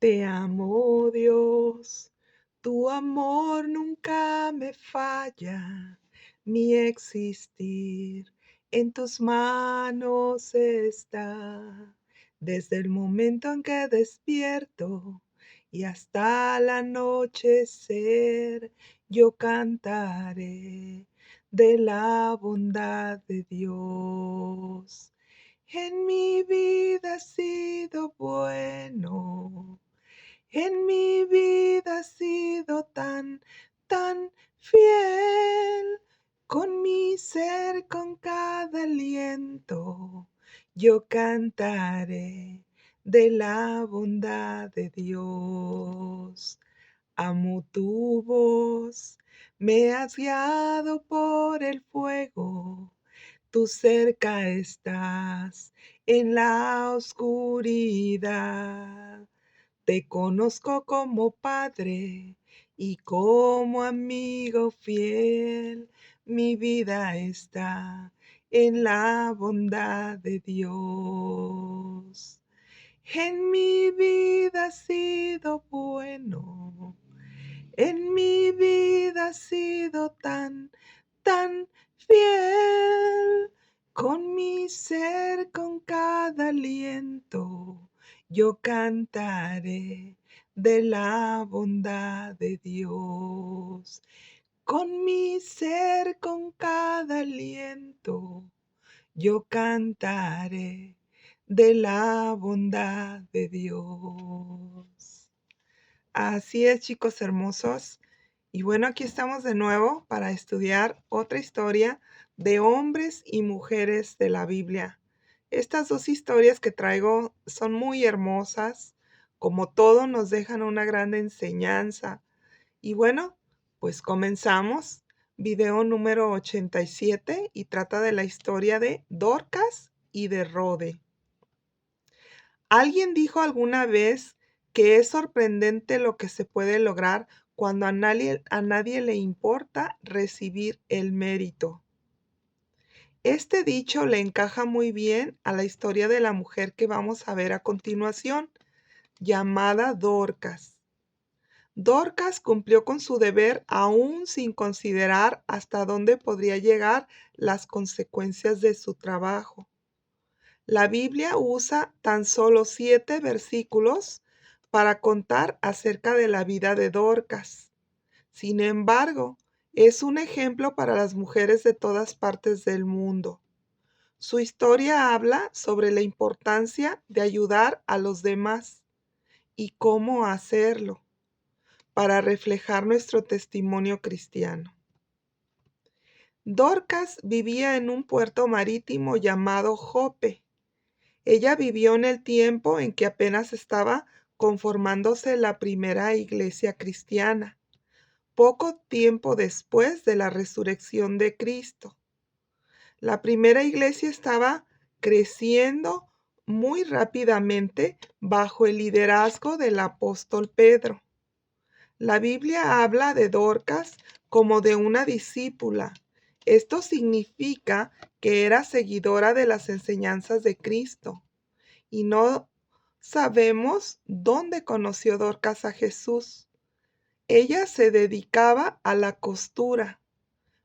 Te amo, Dios, tu amor nunca me falla, mi existir en tus manos está. Desde el momento en que despierto y hasta el anochecer, yo cantaré de la bondad de Dios. En mi vida ha sido bueno, en mi vida has sido tan fiel. Con mi ser, con cada aliento, yo cantaré de la bondad de Dios. Amo tu voz, me has guiado por el fuego. Tú cerca estás en la oscuridad. Te conozco como Padre y como amigo fiel. Mi vida está en la bondad de Dios. En mi vida ha sido bueno, en mi vida has sido tan fiel. Con mi ser, con cada aliento, yo cantaré de la bondad de Dios. Con mi ser, con cada aliento, yo cantaré de la bondad de Dios. Así es, chicos hermosos. Y bueno, aquí estamos de nuevo para estudiar otra historia de hombres y mujeres de la Biblia. Estas dos historias que traigo son muy hermosas, como todo nos dejan una gran enseñanza. Y bueno, pues comenzamos. Video número 87 y trata de la historia de Dorcas y de Rode. Alguien dijo alguna vez que es sorprendente lo que se puede lograr cuando a nadie le importa recibir el mérito. Este dicho le encaja muy bien a la historia de la mujer que vamos a ver a continuación, llamada Dorcas. Dorcas cumplió con su deber aún sin considerar hasta dónde podría llegar las consecuencias de su trabajo. La Biblia usa tan solo 7 versículos para contar acerca de la vida de Dorcas. Sin embargo, es un ejemplo para las mujeres de todas partes del mundo. Su historia habla sobre la importancia de ayudar a los demás y cómo hacerlo para reflejar nuestro testimonio cristiano. Dorcas vivía en un puerto marítimo llamado Jope. Ella vivió en el tiempo en que apenas estaba conformándose la primera iglesia cristiana, poco tiempo después de la resurrección de Cristo. La primera iglesia estaba creciendo muy rápidamente bajo el liderazgo del apóstol Pedro. La Biblia habla de Dorcas como de una discípula. Esto significa que era seguidora de las enseñanzas de Cristo. Y no sabemos dónde conoció Dorcas a Jesús. Ella se dedicaba a la costura,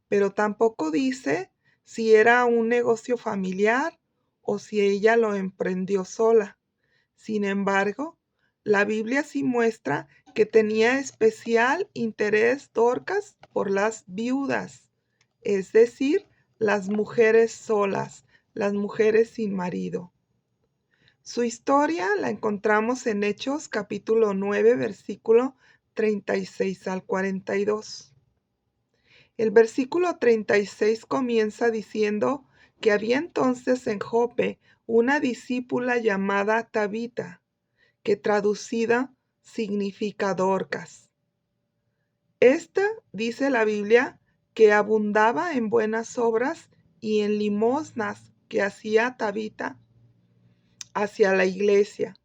pero tampoco dice si era un negocio familiar o si ella lo emprendió sola. Sin embargo, la Biblia sí muestra que tenía especial interés Dorcas por las viudas, es decir, las mujeres solas, las mujeres sin marido. Su historia la encontramos en Hechos capítulo 9, versículo 36 al 42. El versículo 36 comienza diciendo que había entonces en Jope una discípula llamada Tabita, que traducida significa Dorcas. Esta, dice la Biblia, que abundaba en buenas obras y en limosnas que hacía Tabita hacia la iglesia.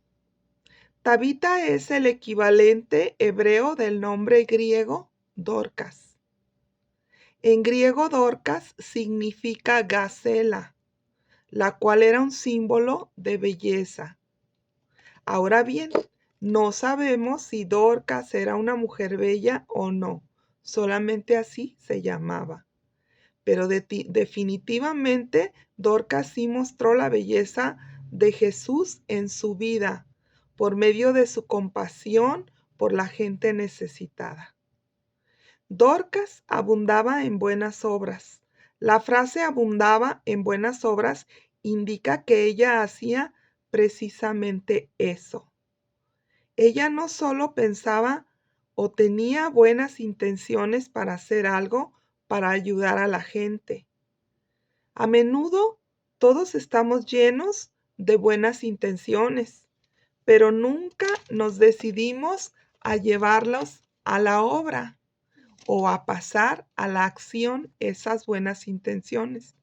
Tabita es el equivalente hebreo del nombre griego Dorcas. En griego Dorcas significa gacela, la cual era un símbolo de belleza. Ahora bien, No sabemos si Dorcas era una mujer bella o no, solamente así se llamaba. Pero definitivamente Dorcas sí mostró la belleza de Jesús en su vida por medio de su compasión por la gente necesitada. Dorcas abundaba en buenas obras. La frase abundaba en buenas obras indica que ella hacía precisamente eso. Ella no solo pensaba o tenía buenas intenciones para hacer algo para ayudar a la gente. A menudo todos estamos llenos de buenas intenciones, pero nunca nos decidimos a llevarlos a la obra o a pasar a la acción esas buenas intenciones.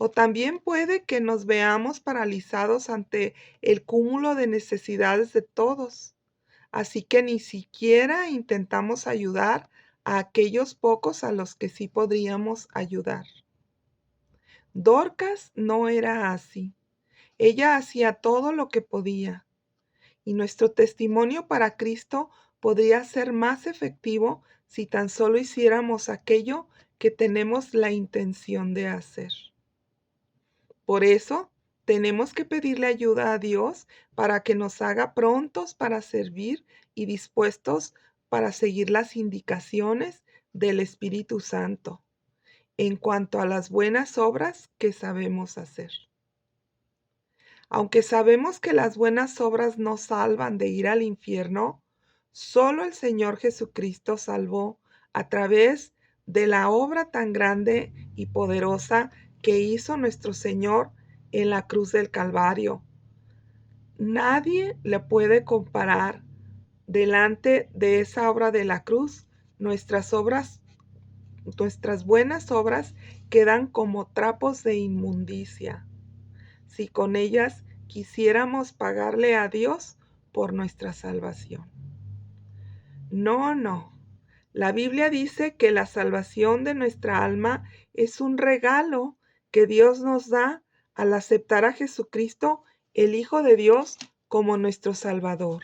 O también puede que nos veamos paralizados ante el cúmulo de necesidades de todos. Así que ni siquiera intentamos ayudar a aquellos pocos a los que sí podríamos ayudar. Dorcas no era así. Ella hacía todo lo que podía. Y nuestro testimonio para Cristo podría ser más efectivo si tan solo hiciéramos aquello que tenemos la intención de hacer. Por eso, tenemos que pedirle ayuda a Dios para que nos haga prontos para servir y dispuestos para seguir las indicaciones del Espíritu Santo en cuanto a las buenas obras que sabemos hacer. Aunque sabemos que las buenas obras no salvan de ir al infierno, solo el Señor Jesucristo salvó a través de la obra tan grande y poderosa que hizo nuestro Señor en la cruz del Calvario. Nadie le puede comparar delante de esa obra de la cruz. Nuestras buenas obras quedan como trapos de inmundicia si con ellas quisiéramos pagarle a Dios por nuestra salvación. No, no. La Biblia dice que la salvación de nuestra alma es un regalo que Dios nos da al aceptar a Jesucristo, el Hijo de Dios, como nuestro Salvador.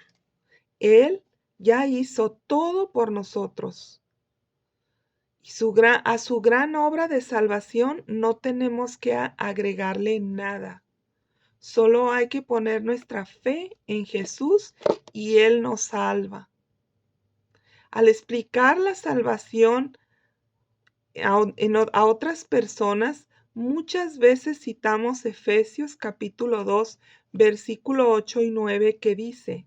Él ya hizo todo por nosotros. Y a su gran obra de salvación no tenemos que agregarle nada. Solo hay que poner nuestra fe en Jesús y Él nos salva. Al explicar la salvación a otras personas, muchas veces citamos Efesios capítulo 2, versículo 8 y 9 que dice,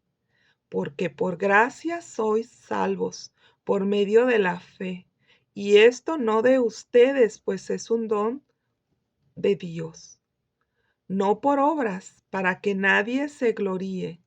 porque por gracia sois salvos por medio de la fe, y esto no de ustedes, pues es un don de Dios, no por obras, para que nadie se gloríe.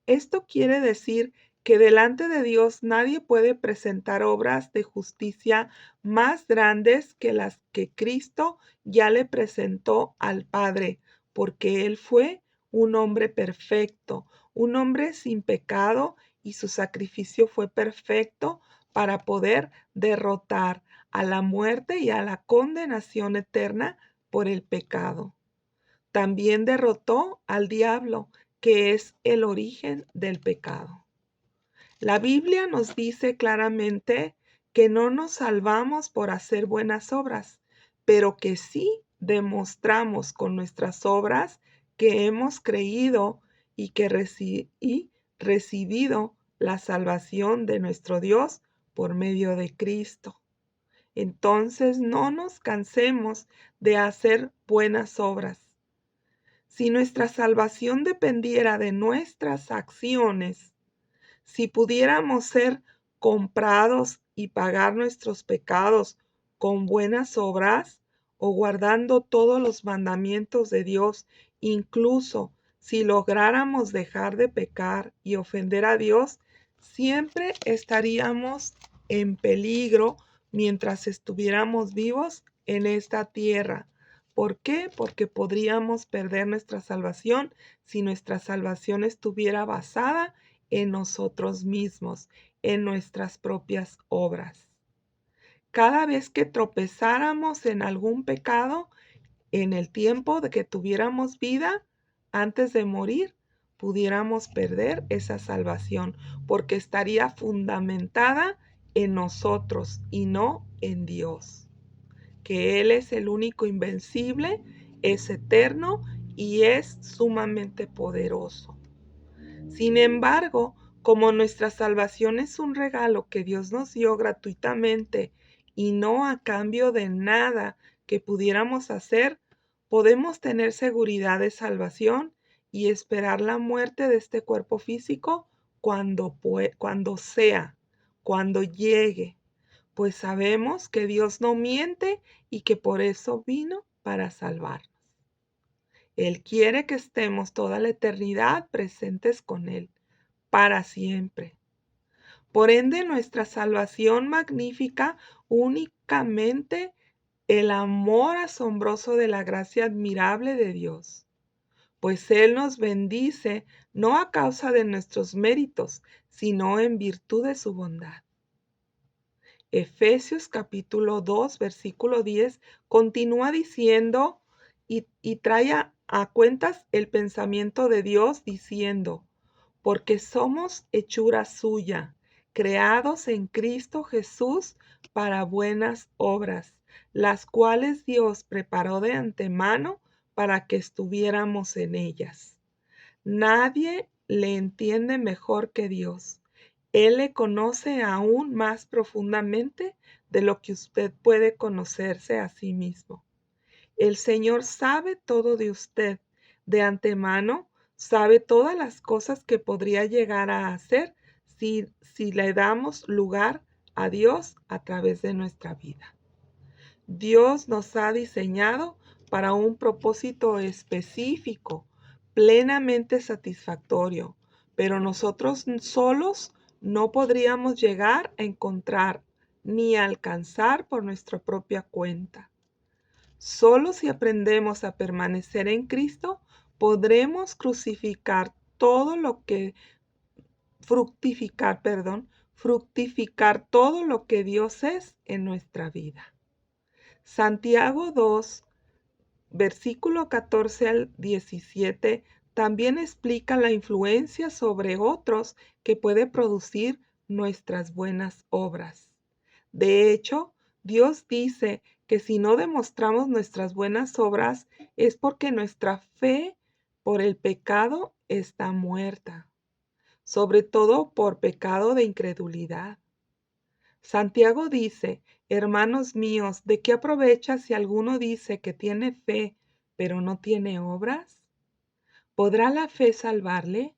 Esto quiere decir que delante de Dios nadie puede presentar obras de justicia más grandes que las que Cristo ya le presentó al Padre, porque Él fue un hombre perfecto, un hombre sin pecado, y su sacrificio fue perfecto para poder derrotar a la muerte y a la condenación eterna por el pecado. También derrotó al diablo, que es el origen del pecado. La Biblia nos dice claramente que no nos salvamos por hacer buenas obras, pero que sí demostramos con nuestras obras que hemos creído y que recibido la salvación de nuestro Dios por medio de Cristo. Entonces no nos cansemos de hacer buenas obras. Si nuestra salvación dependiera de nuestras acciones, si pudiéramos ser comprados y pagar nuestros pecados con buenas obras o guardando todos los mandamientos de Dios, incluso si lográramos dejar de pecar y ofender a Dios, siempre estaríamos en peligro mientras estuviéramos vivos en esta tierra. ¿Por qué? Porque podríamos perder nuestra salvación si nuestra salvación estuviera basada en nosotros mismos, en nuestras propias obras. Cada vez que tropezáramos en algún pecado, en el tiempo de que tuviéramos vida, antes de morir, pudiéramos perder esa salvación, porque estaría fundamentada en nosotros y no en Dios, que Él es el único invencible, es eterno y es sumamente poderoso. Sin embargo, como nuestra salvación es un regalo que Dios nos dio gratuitamente y no a cambio de nada que pudiéramos hacer, podemos tener seguridad de salvación y esperar la muerte de este cuerpo físico cuando sea, cuando llegue, pues sabemos que Dios no miente y que por eso vino para salvarnos. Él quiere que estemos toda la eternidad presentes con Él para siempre. Por ende, nuestra salvación magnífica únicamente el amor asombroso de la gracia admirable de Dios, pues Él nos bendice no a causa de nuestros méritos, sino en virtud de su bondad. Efesios capítulo 2, versículo 10 continúa diciendo y trae a cuentas el pensamiento de Dios diciendo: porque somos hechura suya, creados en Cristo Jesús para buenas obras, las cuales Dios preparó de antemano para que estuviéramos en ellas. Nadie le entiende mejor que Dios. Él le conoce aún más profundamente de lo que usted puede conocerse a sí mismo. El Señor sabe todo de usted. De antemano, sabe todas las cosas que podría llegar a hacer si le damos lugar a Dios a través de nuestra vida. Dios nos ha diseñado para un propósito específico, plenamente satisfactorio, pero nosotros solos no podríamos llegar a encontrar ni a alcanzar por nuestra propia cuenta. Solo si aprendemos a permanecer en Cristo, podremos fructificar todo lo que Dios es en nuestra vida. Santiago 2, versículo 14 al 17, también explica la influencia sobre otros que puede producir nuestras buenas obras. De hecho, Dios dice que si no demostramos nuestras buenas obras es porque nuestra fe por el pecado está muerta, sobre todo por pecado de incredulidad. Santiago dice: hermanos míos, ¿de qué aprovecha si alguno dice que tiene fe, pero no tiene obras? ¿Podrá la fe salvarle?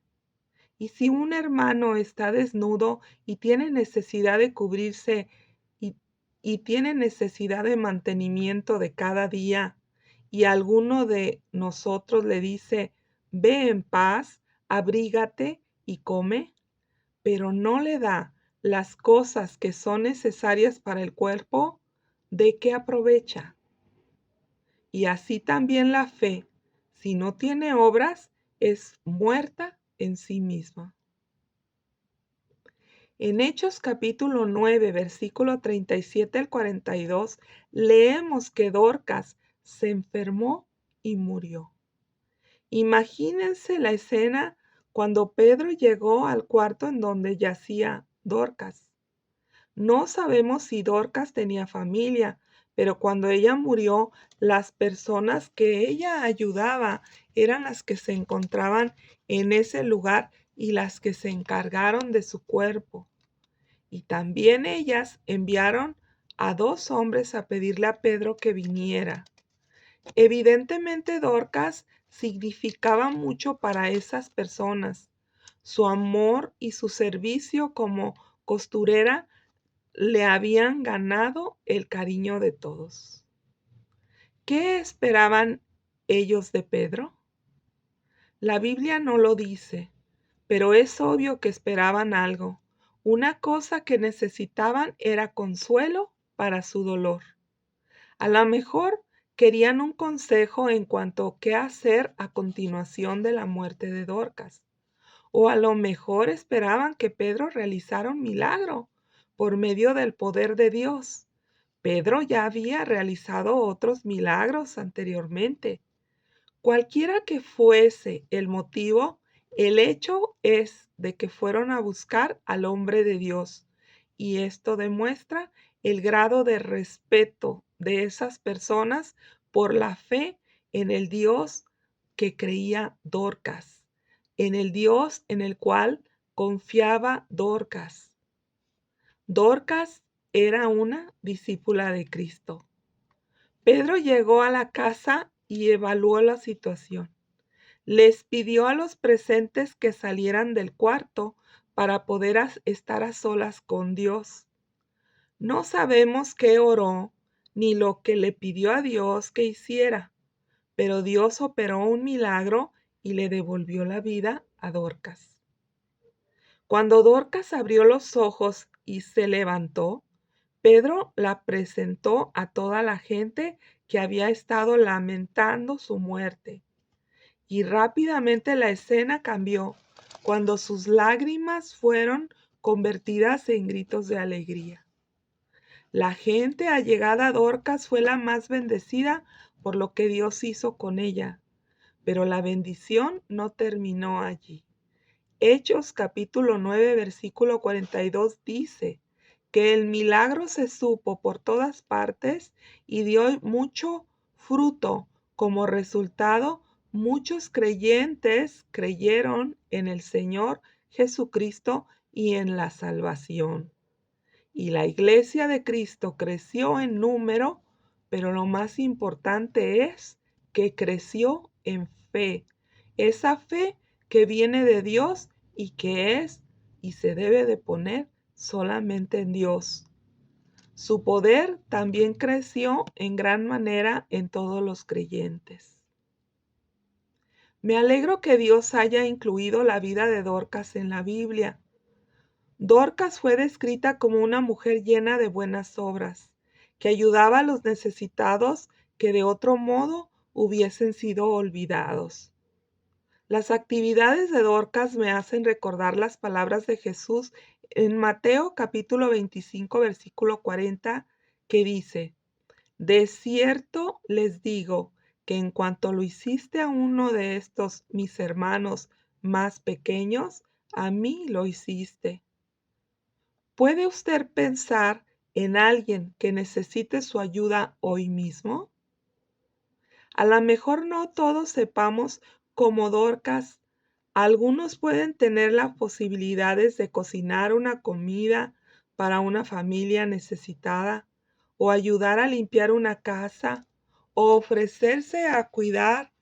Y si un hermano está desnudo y tiene necesidad de cubrirse y tiene necesidad de mantenimiento de cada día, y alguno de nosotros le dice: ve en paz, abrígate y come, pero no le da las cosas que son necesarias para el cuerpo, ¿de qué aprovecha? Y así también la fe, si no tiene obras, es muerta en sí misma. En Hechos capítulo 9, versículo 37 al 42, leemos que Dorcas se enfermó y murió. Imagínense la escena cuando Pedro llegó al cuarto en donde yacía Dorcas. No sabemos si Dorcas tenía familia, pero cuando ella murió, las personas que ella ayudaba eran las que se encontraban en ese lugar y las que se encargaron de su cuerpo. Y también ellas enviaron a 2 hombres a pedirle a Pedro que viniera. Evidentemente Dorcas significaba mucho para esas personas. Su amor y su servicio como costurera le habían ganado el cariño de todos. ¿Qué esperaban ellos de Pedro? La Biblia no lo dice, pero es obvio que esperaban algo. Una cosa que necesitaban era consuelo para su dolor. A lo mejor querían un consejo en cuanto a qué hacer a continuación de la muerte de Dorcas. O a lo mejor esperaban que Pedro realizara un milagro por medio del poder de Dios. Pedro ya había realizado otros milagros anteriormente. Cualquiera que fuese el motivo, El hecho es de que fueron a buscar al hombre de Dios, y esto demuestra el grado de respeto de esas personas por la fe en el Dios que creía Dorcas, en el Dios en el cual confiaba Dorcas. Dorcas era una discípula de Cristo. Pedro llegó a la casa y evaluó la situación. Les pidió a los presentes que salieran del cuarto para poder estar a solas con Dios. No sabemos qué oró ni lo que le pidió a Dios que hiciera, pero Dios operó un milagro y le devolvió la vida a Dorcas. Cuando Dorcas abrió los ojos y se levantó, Pedro la presentó a toda la gente que había estado lamentando su muerte. Y rápidamente la escena cambió cuando sus lágrimas fueron convertidas en gritos de alegría. La gente allegada a Dorcas fue la más bendecida por lo que Dios hizo con ella, pero la bendición no terminó allí. Hechos capítulo 9 versículo 42 dice que el milagro se supo por todas partes y dio mucho fruto. Como resultado, muchos creyentes creyeron en el Señor Jesucristo y en la salvación. Y la iglesia de Cristo creció en número, pero lo más importante es que creció en fe. Esa fe que viene de Dios y que es y se debe de poner solamente en Dios. Su poder también creció en gran manera en todos los creyentes. Me alegro que Dios haya incluido la vida de Dorcas en la Biblia. Dorcas fue descrita como una mujer llena de buenas obras, que ayudaba a los necesitados que de otro modo hubiesen sido olvidados. Las actividades de Dorcas me hacen recordar las palabras de Jesús en Mateo capítulo 25, versículo 40, que dice: De cierto les digo que en cuanto lo hiciste a uno de estos mis hermanos más pequeños, a mí lo hiciste. ¿Puede usted pensar en alguien que necesite su ayuda hoy mismo? A lo mejor no todos sepamos como Dorcas. Algunos pueden tener las posibilidades de cocinar una comida para una familia necesitada, o ayudar a limpiar una casa, o ofrecerse a cuidar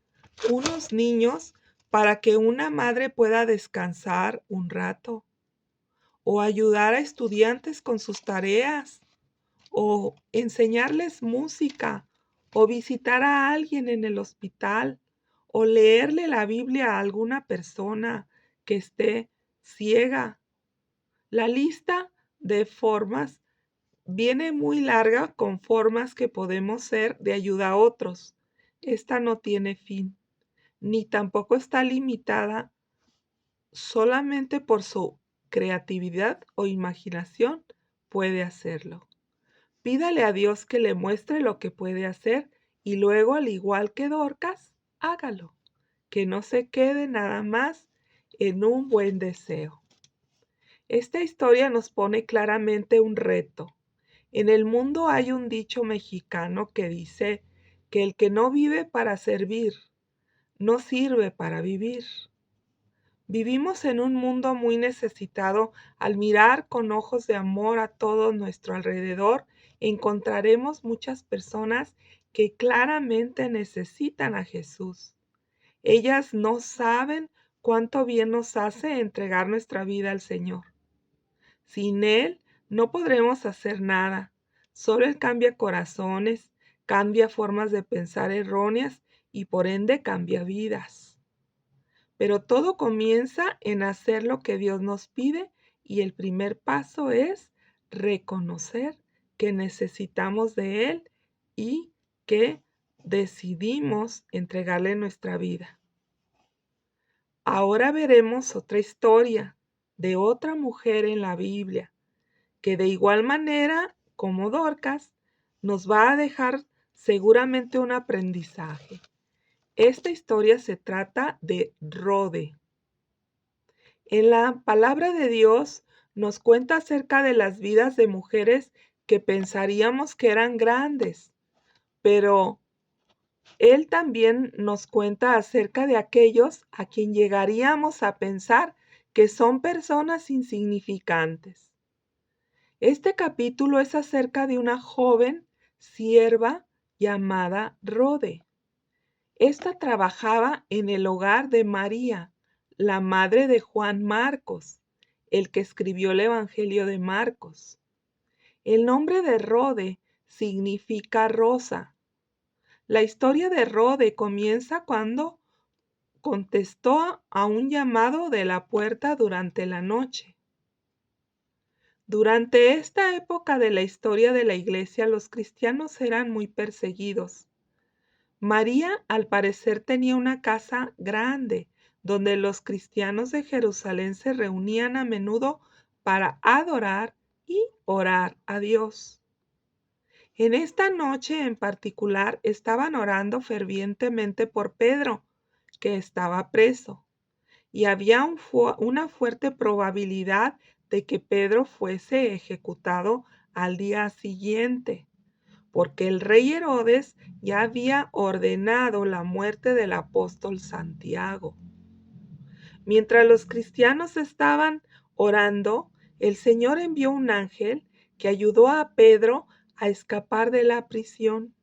unos niños para que una madre pueda descansar un rato, o ayudar a estudiantes con sus tareas, o enseñarles música, o visitar a alguien en el hospital, o leerle la Biblia a alguna persona que esté ciega. La lista de formas viene muy larga con formas que podemos ser de ayuda a otros. Esta no tiene fin, ni tampoco está limitada solamente por su creatividad o imaginación puede hacerlo. Pídale a Dios que le muestre lo que puede hacer y luego, al igual que Dorcas, hágalo. Que no se quede nada más en un buen deseo. Esta historia nos pone claramente un reto. En el mundo hay un dicho mexicano que dice que el que no vive para servir, no sirve para vivir. Vivimos en un mundo muy necesitado. Al mirar con ojos de amor a todo nuestro alrededor, encontraremos muchas personas que claramente necesitan a Jesús. Ellas no saben cuánto bien nos hace entregar nuestra vida al Señor. Sin Él no podremos hacer nada. Solo Él cambia corazones, cambia formas de pensar erróneas y por ende cambia vidas. Pero todo comienza en hacer lo que Dios nos pide, y el primer paso es reconocer que necesitamos de Él y que decidimos entregarle nuestra vida. Ahora veremos otra historia de otra mujer en la Biblia que, de igual manera como Dorcas, nos va a dejar seguramente un aprendizaje. Esta historia se trata de Rode. En la palabra de Dios nos cuenta acerca de las vidas de mujeres que pensaríamos que eran grandes, pero Él también nos cuenta acerca de aquellos a quien llegaríamos a pensar que son personas insignificantes. Este capítulo es acerca de una joven sierva llamada Rode. Esta trabajaba en el hogar de María, la madre de Juan Marcos, el que escribió el Evangelio de Marcos. El nombre de Rode significa rosa. La historia de Rode comienza cuando contestó a un llamado de la puerta durante la noche. Durante esta época de la historia de la iglesia, los cristianos eran muy perseguidos. María, al parecer, tenía una casa grande donde los cristianos de Jerusalén se reunían a menudo para adorar y orar a Dios. En esta noche en particular estaban orando fervientemente por Pedro, que estaba preso, y había una fuerte probabilidad de que Pedro fuese ejecutado al día siguiente, porque el rey Herodes ya había ordenado la muerte del apóstol Santiago. Mientras los cristianos estaban orando, el Señor envió un ángel que ayudó a Pedro a escapar de la prisión.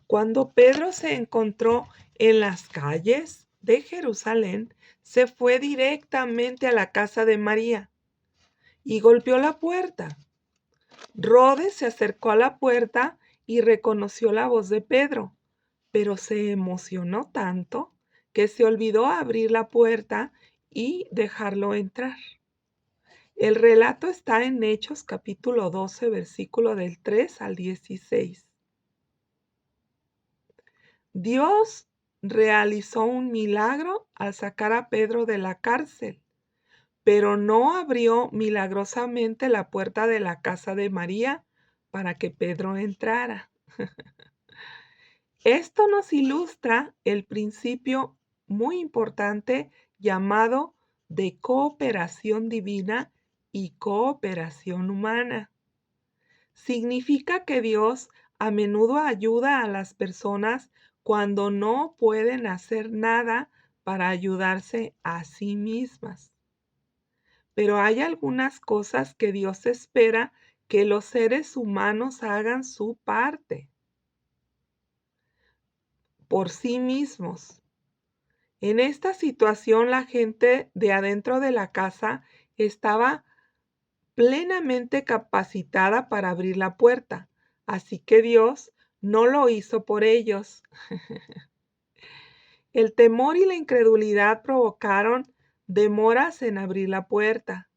Cuando Pedro se encontró en las calles de Jerusalén, se fue directamente a la casa de María y golpeó la puerta. Rode se acercó a la puerta y reconoció la voz de Pedro, pero se emocionó tanto que se olvidó abrir la puerta y dejarlo entrar. El relato está en Hechos capítulo 12, versículo del 3 al 16. Dios realizó un milagro al sacar a Pedro de la cárcel, pero no abrió milagrosamente la puerta de la casa de María para que Pedro entrara. Esto nos ilustra el principio muy importante llamado de cooperación divina y cooperación humana. Significa que Dios a menudo ayuda a las personas cuando no pueden hacer nada para ayudarse a sí mismas. Pero hay algunas cosas que Dios espera que los seres humanos hagan su parte por sí mismos. En esta situación, la gente de adentro de la casa estaba plenamente capacitada para abrir la puerta, así que Dios no lo hizo por ellos. El temor y la incredulidad provocaron demoras en abrir la puerta.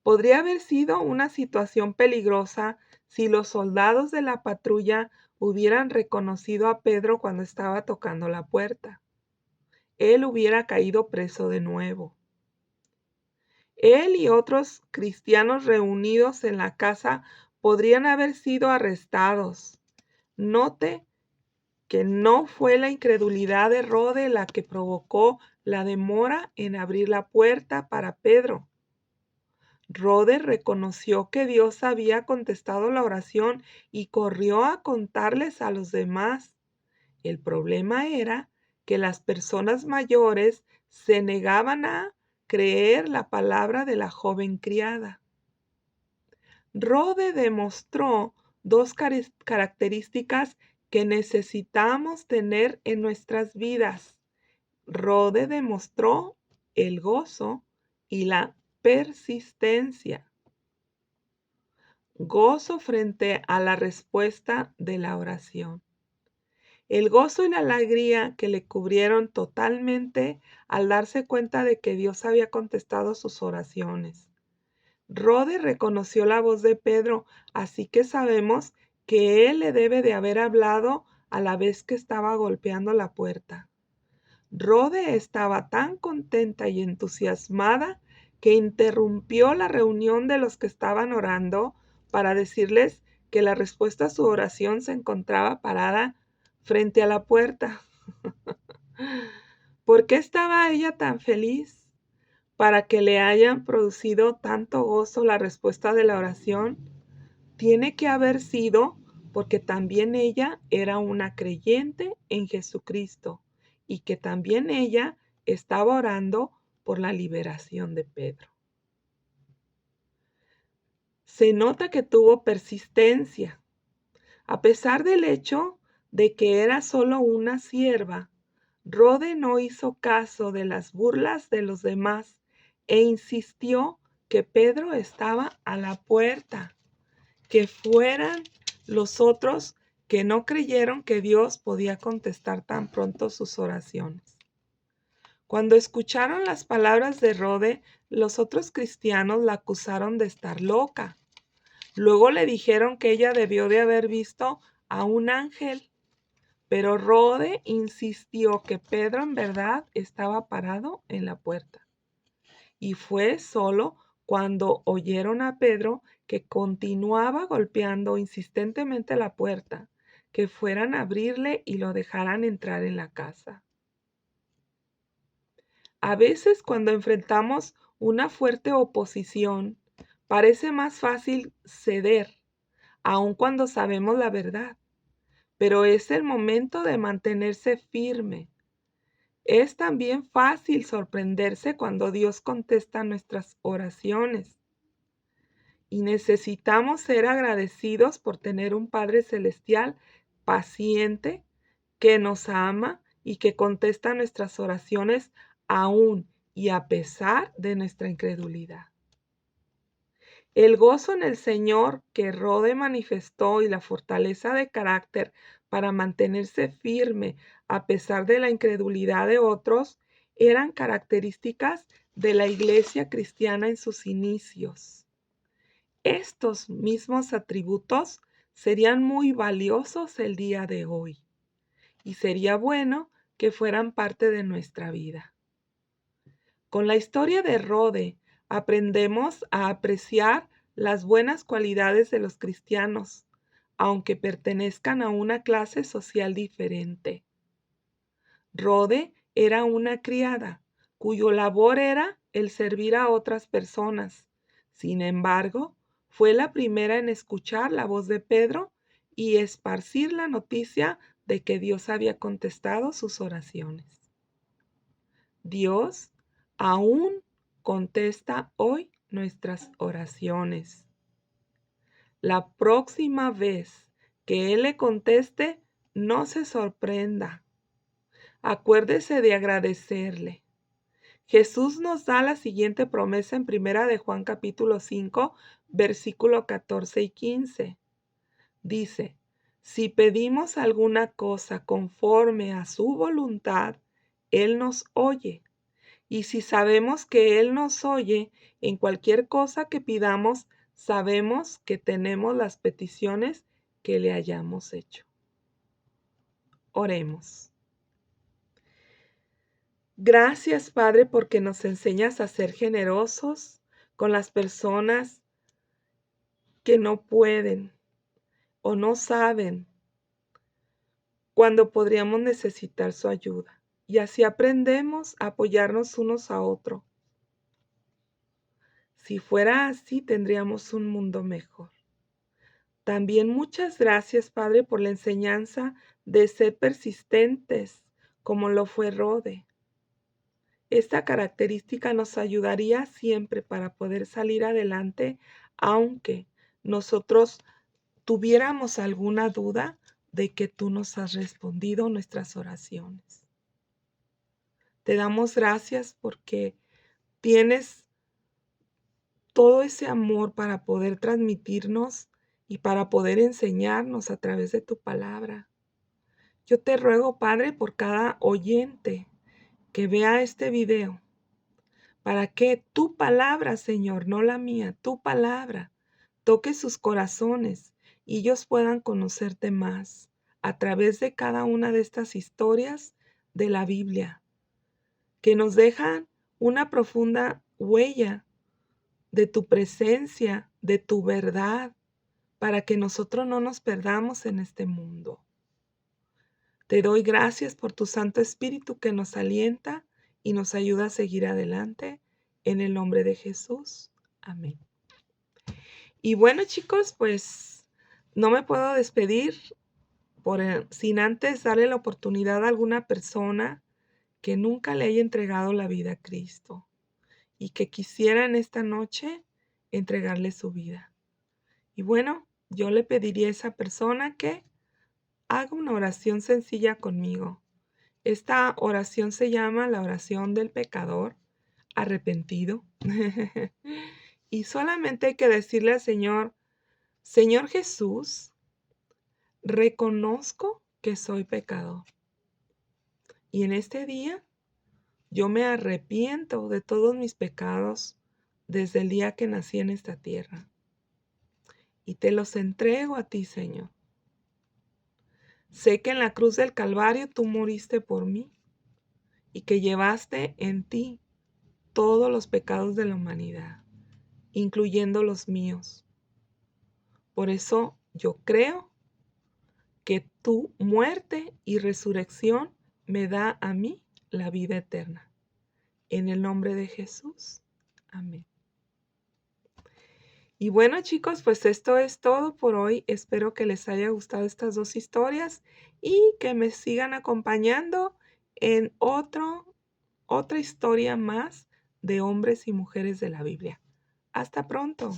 Podría haber sido una situación peligrosa si los soldados de la patrulla hubieran reconocido a Pedro cuando estaba tocando la puerta. Él hubiera caído preso de nuevo. Él y otros cristianos reunidos en la casa podrían haber sido arrestados. Note que no fue la incredulidad de Rode la que provocó la demora en abrir la puerta para Pedro. Rode reconoció que Dios había contestado la oración y corrió a contarles a los demás. El problema era que las personas mayores se negaban a creer la palabra de la joven criada. Rode demostró dos características que necesitamos tener en nuestras vidas. Rode demostró el gozo y la persistencia. Gozo frente a la respuesta de la oración. El gozo y la alegría que le cubrieron totalmente al darse cuenta de que Dios había contestado sus oraciones. Rode reconoció la voz de Pedro, así que sabemos que él le debe de haber hablado a la vez que estaba golpeando la puerta. Rode estaba tan contenta y entusiasmada que interrumpió la reunión de los que estaban orando para decirles que la respuesta a su oración se encontraba parada frente a la puerta. ¿Por qué estaba ella tan feliz? Para que le hayan producido tanto gozo la respuesta de la oración, tiene que haber sido porque también ella era una creyente en Jesucristo y que también ella estaba orando por la liberación de Pedro. Se nota que tuvo persistencia. A pesar del hecho de que era solo una sierva, Rode no hizo caso de las burlas de los demás e insistió que Pedro estaba a la puerta, que fueran los otros que no creyeron que Dios podía contestar tan pronto sus oraciones. Cuando escucharon las palabras de Rode, los otros cristianos la acusaron de estar loca. Luego le dijeron que ella debió de haber visto a un ángel, pero Rode insistió que Pedro en verdad estaba parado en la puerta. Y fue solo cuando oyeron a Pedro que continuaba golpeando insistentemente la puerta, que fueran a abrirle y lo dejaran entrar en la casa. A veces cuando enfrentamos una fuerte oposición, parece más fácil ceder, aun cuando sabemos la verdad, pero es el momento de mantenerse firme. Es también fácil sorprenderse cuando Dios contesta nuestras oraciones. Y necesitamos ser agradecidos por tener un Padre Celestial paciente, que nos ama y que contesta nuestras oraciones aún y a pesar de nuestra incredulidad. El gozo en el Señor que Rode manifestó y la fortaleza de carácter para mantenerse firme a pesar de la incredulidad de otros eran características de la iglesia cristiana en sus inicios. Estos mismos atributos serían muy valiosos el día de hoy y sería bueno que fueran parte de nuestra vida. Con la historia de Rode aprendemos a apreciar las buenas cualidades de los cristianos, aunque pertenezcan a una clase social diferente. Rode era una criada, cuyo labor era el servir a otras personas. Sin embargo, fue la primera en escuchar la voz de Pedro y esparcir la noticia de que Dios había contestado sus oraciones. Dios aún contesta hoy nuestras oraciones. La próxima vez que Él le conteste, no se sorprenda. Acuérdese de agradecerle. Jesús nos da la siguiente promesa en Primera de Juan capítulo 5, versículo 14 y 15. Dice, si pedimos alguna cosa conforme a su voluntad, Él nos oye. Y si sabemos que Él nos oye en cualquier cosa que pidamos, sabemos que tenemos las peticiones que le hayamos hecho. Oremos. Gracias, Padre, porque nos enseñas a ser generosos con las personas que no pueden o no saben cuando podríamos necesitar su ayuda. Y así aprendemos a apoyarnos unos a otros. Si fuera así, tendríamos un mundo mejor. También muchas gracias, Padre, por la enseñanza de ser persistentes, como lo fue Rode. Esta característica nos ayudaría siempre para poder salir adelante, aunque nosotros tuviéramos alguna duda de que tú nos has respondido nuestras oraciones. Te damos gracias porque tienes todo ese amor para poder transmitirnos y para poder enseñarnos a través de tu palabra. Yo te ruego, Padre, por cada oyente que vea este video, para que tu palabra, Señor, no la mía, tu palabra, toque sus corazones y ellos puedan conocerte más a través de cada una de estas historias de la Biblia, que nos dejan una profunda huella de tu presencia, de tu verdad, para que nosotros no nos perdamos en este mundo. Te doy gracias por tu Santo Espíritu que nos alienta y nos ayuda a seguir adelante. En el nombre de Jesús. Amén. Y bueno, chicos, pues no me puedo despedir sin antes darle la oportunidad a alguna persona que nunca le haya entregado la vida a Cristo y que quisiera en esta noche entregarle su vida. Y bueno, yo le pediría a esa persona que haga una oración sencilla conmigo. Esta oración se llama la oración del pecador arrepentido. Y solamente hay que decirle al Señor: Señor Jesús, reconozco que soy pecador. Y en este día yo me arrepiento de todos mis pecados desde el día que nací en esta tierra. Y te los entrego a ti, Señor. Sé que en la cruz del Calvario tú moriste por mí y que llevaste en ti todos los pecados de la humanidad, incluyendo los míos. Por eso yo creo que tu muerte y resurrección me da a mí la vida eterna. En el nombre de Jesús. Amén. Y bueno, chicos, pues esto es todo por hoy. Espero que les haya gustado estas dos historias y que me sigan acompañando en otra historia más de hombres y mujeres de la Biblia. Hasta pronto.